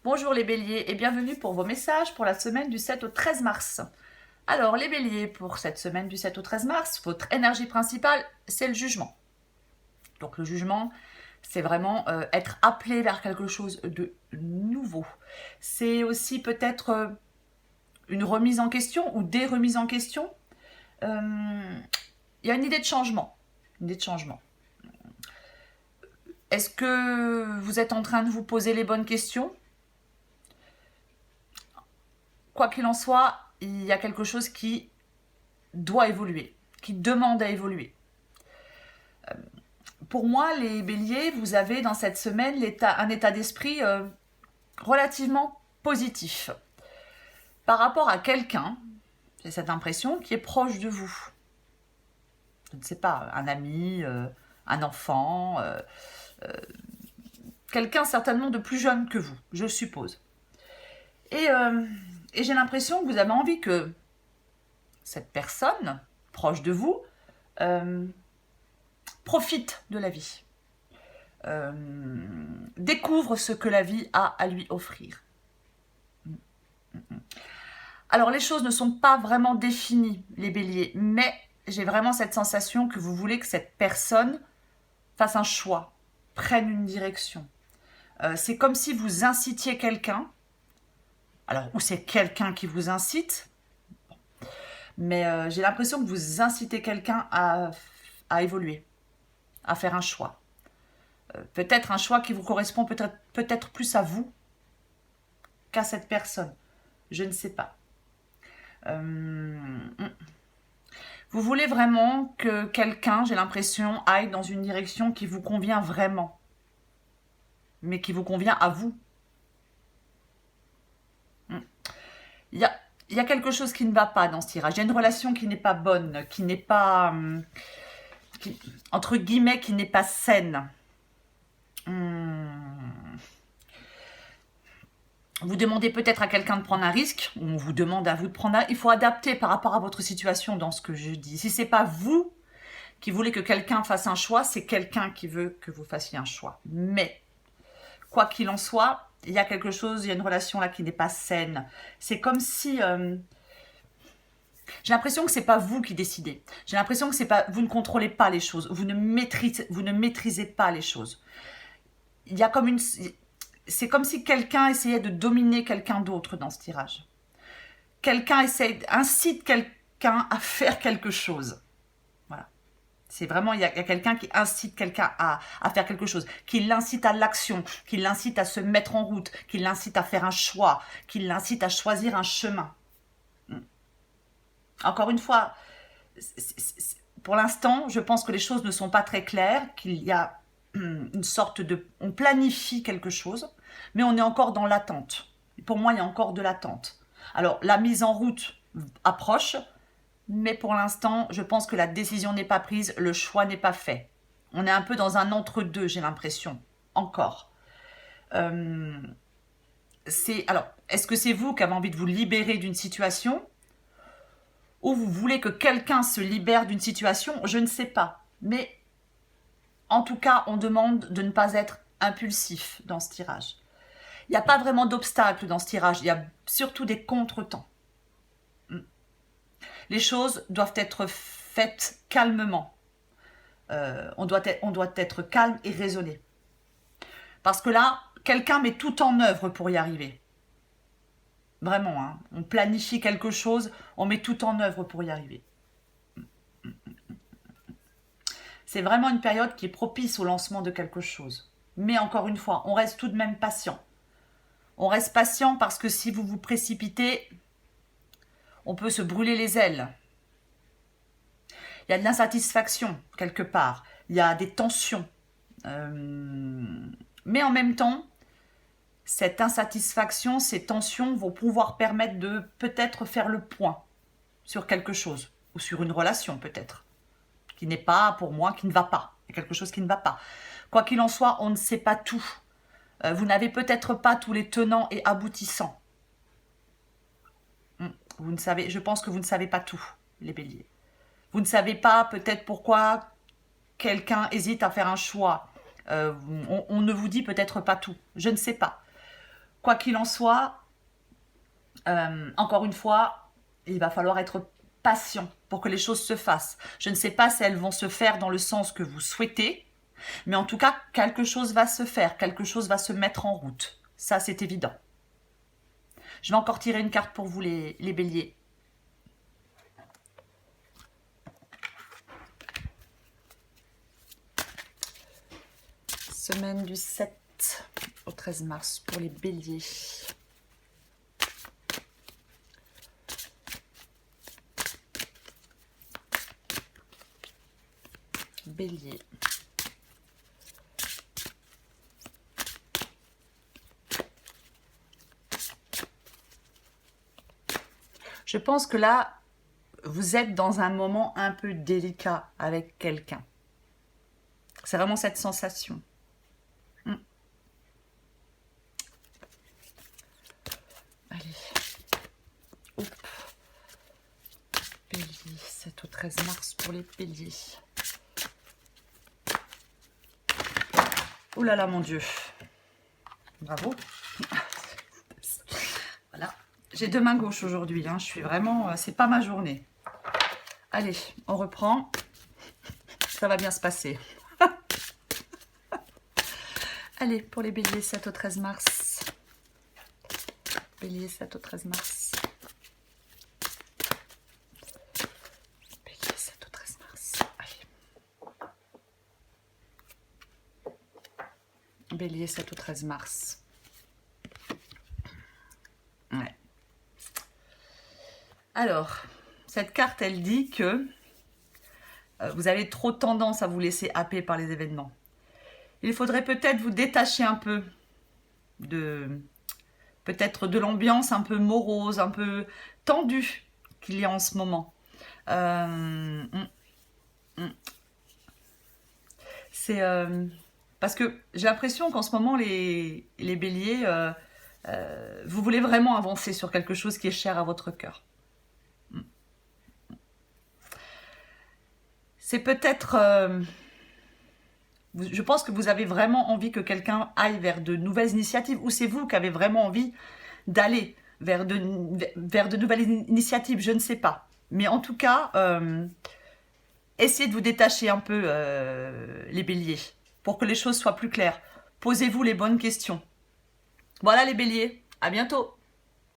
Bonjour les béliers et bienvenue pour vos messages pour la semaine du 7 au 13 mars. Alors les béliers, pour cette semaine du 7 au 13 mars, votre énergie principale, c'est le jugement. Donc le jugement, c'est vraiment être appelé vers quelque chose de nouveau. C'est aussi peut-être une remise en question ou des remises en question. Il y a une idée de changement. Une idée de changement. Est-ce que vous êtes en train de vous poser les bonnes questions? Quoi qu'il en soit, il y a quelque chose qui doit évoluer, qui demande à évoluer. Pour moi, les béliers, vous avez dans cette semaine un état d'esprit relativement positif par rapport à quelqu'un, j'ai cette impression, qui est proche de vous. Je ne sais pas, un ami, un enfant, quelqu'un certainement de plus jeune que vous, je suppose. Et j'ai l'impression que vous avez envie que cette personne proche de vous profite de la vie, découvre ce que la vie a à lui offrir. Alors les choses ne sont pas vraiment définies, les béliers, mais j'ai vraiment cette sensation que vous voulez que cette personne fasse un choix, prenne une direction. C'est comme si vous incitiez quelqu'un, alors ou c'est quelqu'un qui vous incite, mais j'ai l'impression que vous incitez quelqu'un à évoluer, à faire un choix. Peut-être un choix qui vous correspond peut-être plus à vous qu'à cette personne. Je ne sais pas. Vous voulez vraiment que quelqu'un, j'ai l'impression, aille dans une direction qui vous convient vraiment, mais qui vous convient à vous. Il y a quelque chose qui ne va pas dans ce tirage. Il y a une relation qui n'est pas bonne, qui n'est pas, entre guillemets, qui n'est pas saine. Vous demandez peut-être à quelqu'un de prendre un risque, ou on vous demande à vous de prendre un risque. Il faut adapter par rapport à votre situation dans ce que je dis. Si ce n'est pas vous qui voulez que quelqu'un fasse un choix, c'est quelqu'un qui veut que vous fassiez un choix. Mais, quoi qu'il en soit, il y a quelque chose, il y a une relation là qui n'est pas saine. C'est comme si... j'ai l'impression que c'est pas vous qui décidez. J'ai l'impression que c'est pas, vous ne contrôlez pas les choses. Vous ne maîtrisez pas les choses. Il y a comme une... C'est comme si quelqu'un essayait de dominer quelqu'un d'autre dans ce tirage. Quelqu'un incite quelqu'un à faire quelque chose. Voilà. C'est vraiment, il y a quelqu'un qui incite quelqu'un à faire quelque chose, qui l'incite à l'action, qui l'incite à se mettre en route, qui l'incite à faire un choix, qui l'incite à choisir un chemin. Encore une fois, pour l'instant, je pense que les choses ne sont pas très claires, qu'il y a une sorte de... On planifie quelque chose, mais on est encore dans l'attente. Pour moi, il y a encore de l'attente. Alors, la mise en route approche, mais pour l'instant, je pense que la décision n'est pas prise, le choix n'est pas fait. On est un peu dans un entre-deux, j'ai l'impression. Encore. Alors, est-ce que c'est vous qui avez envie de vous libérer d'une situation ou vous voulez que quelqu'un se libère d'une situation? Je ne sais pas. Mais en tout cas, on demande de ne pas être impulsif dans ce tirage. Il n'y a pas vraiment d'obstacles dans ce tirage, il y a surtout des contretemps. Les choses doivent être faites calmement. On doit être calme et raisonné. Parce que là, quelqu'un met tout en œuvre pour y arriver. Vraiment, hein. On planifie quelque chose, on met tout en œuvre pour y arriver. C'est vraiment une période qui est propice au lancement de quelque chose. Mais encore une fois, on reste tout de même patient. On reste patient parce que si vous vous précipitez, on peut se brûler les ailes. Il y a de l'insatisfaction quelque part. Il y a des tensions. Mais en même temps, cette insatisfaction, ces tensions vont pouvoir permettre de peut-être faire le point sur quelque chose. Ou sur une relation peut-être. Qui n'est pas, pour moi, qui ne va pas. Il y a quelque chose qui ne va pas. Quoi qu'il en soit, on ne sait pas tout. Vous n'avez peut-être pas tous les tenants et aboutissants. Vous ne savez, je pense que vous ne savez pas tout, les béliers. Vous ne savez pas peut-être pourquoi quelqu'un hésite à faire un choix. On ne vous dit peut-être pas tout. Je ne sais pas. Quoi qu'il en soit, encore une fois, il va falloir être patient pour que les choses se fassent. Je ne sais pas si elles vont se faire dans le sens que vous souhaitez, mais en tout cas, quelque chose va se faire, quelque chose va se mettre en route. Ça, c'est évident. Je vais encore tirer une carte pour vous, les béliers. Semaine du 7 au 13 mars pour les béliers. Bélier. Je pense que là, vous êtes dans un moment un peu délicat avec quelqu'un. C'est vraiment cette sensation. Allez. Hop. Bélier, 7 au 13 mars pour les béliers. Oh là là, mon Dieu. Bravo. Voilà. J'ai deux mains gauches aujourd'hui. Hein. Je suis vraiment... c'est pas ma journée. Allez, on reprend. Ça va bien se passer. Allez, pour les béliers, 7 au 13 mars. Bélier, 7 au 13 mars. Bélier, 7 au 13 mars. Allez. Bélier, 7 au 13 mars. Ouais. Alors, cette carte, elle dit que vous avez trop tendance à vous laisser happer par les événements. Il faudrait peut-être vous détacher un peu de peut-être de l'ambiance un peu morose, un peu tendue qu'il y a en ce moment. C'est parce que j'ai l'impression qu'en ce moment, les béliers, vous voulez vraiment avancer sur quelque chose qui est cher à votre cœur. C'est peut-être... je pense que vous avez vraiment envie que quelqu'un aille vers de nouvelles initiatives, ou c'est vous qui avez vraiment envie d'aller vers de nouvelles initiatives, je ne sais pas. Mais en tout cas, essayez de vous détacher un peu, les béliers, pour que les choses soient plus claires. Posez-vous les bonnes questions. Voilà les béliers, à bientôt.